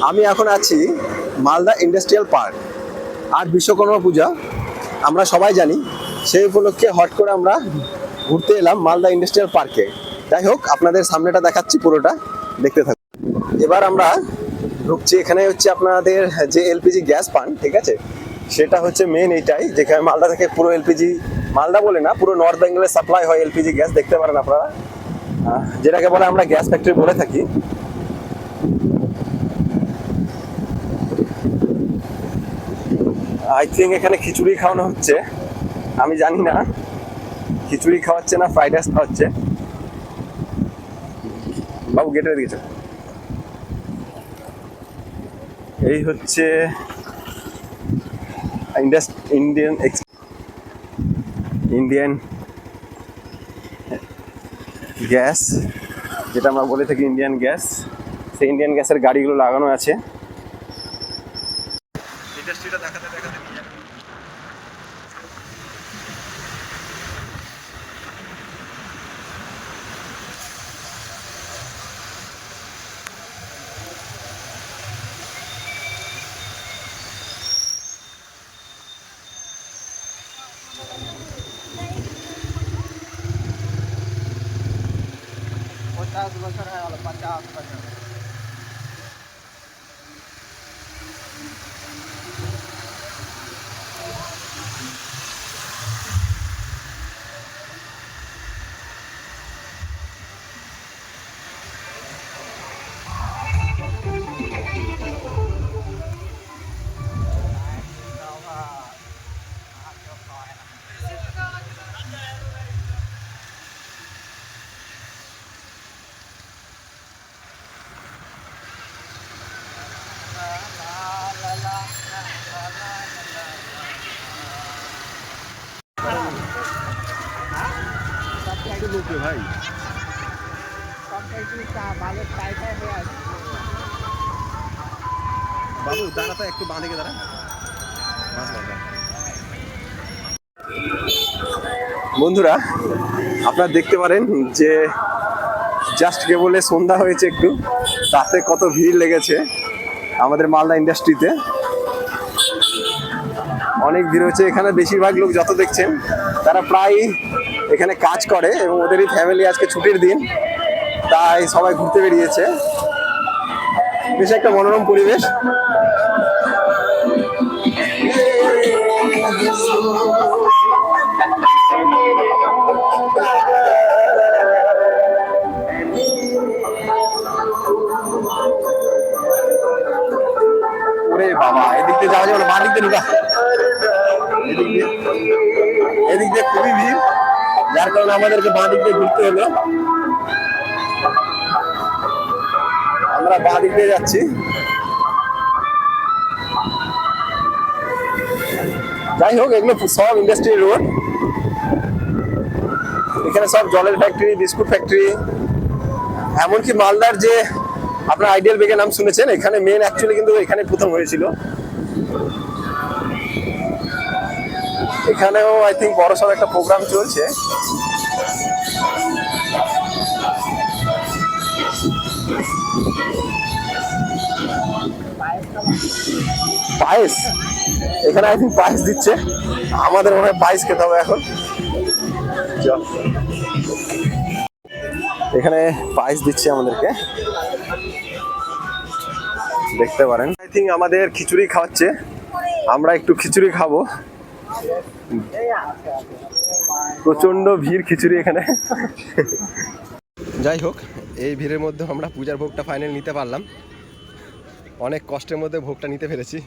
আমি এখন আছি মালদা ইন্ডাস্ট্রিয়াল পার্ক। আর বিশ্বকর্মা পূজা আমরা সবাই জানি, সেই উপলক্ষে হট করে আমরা ঘুরতে এলাম মালদা ইন্ডাস্ট্রিয়াল পার্কে। যাই হোক, আপনাদের সামনেটা দেখাচ্ছি, পুরোটা দেখতে থাকুন। এবার আমরা ঢুকছি। এখানে হচ্ছে আপনাদের যে এলপিজি গ্যাস পান, ঠিক আছে, সেটা হচ্ছে মেন এইটাই, যেখানে মালদা থেকে পুরো এলপিজি, মালদা বলে না, পুরো নর্থ বেঙ্গলে সাপ্লাই হয় এলপিজি গ্যাস। দেখতে পারেন আপনারা, যেটাকে বলে আমরা গ্যাস ফ্যাক্টরি বলে থাকি। আই থিঙ্ক এখানে খিচুড়ি খাওয়ানো হচ্ছে, আমি জানি না খিচুড়ি খাওয়াচ্ছে না ফ্রাইড রাইস খাওয়াচ্ছে। বাবু গেটে দিয়েছে। এই হচ্ছে ইন্ডিয়ান গ্যাস, যেটা আমরা বলে থাকি ইন্ডিয়ান গ্যাস। সেই ইন্ডিয়ান গ্যাসের গাড়িগুলো লাগানো আছে। ইন্ডাস্ট্রিটা দেখাতে দেখাতে নিয়ে যাবে। पचास बছর হয়ে গেল, 50 বছর। ভাই বাবু দাঁড়া তো, একটু বাঁ দিকে দাঁড়া। বন্ধুরা, আপনারা দেখতে পারেন যে জাস্ট কেবলে সন্ধ্যা হয়েছে একটু, তাতে কত ভিড় লেগেছে আমাদের মালদা ইন্ডাস্ট্রিতে। অনেক ভিড় হচ্ছে এখানে। বেশিরভাগ লোক যত দেখছেন তারা প্রায় এখানে কাজ করে এবং ওদেরই ফ্যামিলি আজকে ছুটির দিন, তাই সবাই ঘুরতে বেরিয়েছে। বেশ একটা মনোরম পরিবেশ। ওরে বাবা, এদিক দিয়ে যাওয়া যাবে, বাঁ দিক দিয়ে ঢুকা। এদিক দিয়ে খুবই ভিড়, যার কারণে আমাদেরকে বাঁ দিক দিয়ে ঘুরতে হলো। আমরা বাঁ দিক দিয়ে যাচ্ছি। যাই হোক, এগুলো সব ইন্ডাস্ট্রি রোড। এখানে সব জলের ফ্যাক্টরি, বিস্কুট ফ্যাক্টরি, এমনকি মালদার যে আপনার আইডিয়াল বেগের নাম শুনেছেন, এখানে মেন অ্যাকচুয়ালি কিন্তু এখানে প্রথম হয়েছিল। এখানেও আই থিঙ্ক বড় সড় একটা প্রোগ্রাম চলছে। পায়েস, এখানে আই থিঙ্ক পায়েস দিচ্ছে। আমাদের মনে হয় পায়েস খেতে হবে এখন। এখানে পায়েস দিচ্ছে আমাদেরকে, দেখতে পারেন। আই থিঙ্ক আমাদের খিচুড়ি খাওয়াচ্ছে, আমরা একটু খিচুড়ি খাবো। প্রচন্ড ভিড় খিচুড়ি এখানে। যাই হোক, এই ভিড়ের মধ্যে আমরা পূজার ভোগটা ফাইনাল নিতে পারলাম। অনেক কষ্টের মধ্যে ভোগটা নিতে পেরেছি।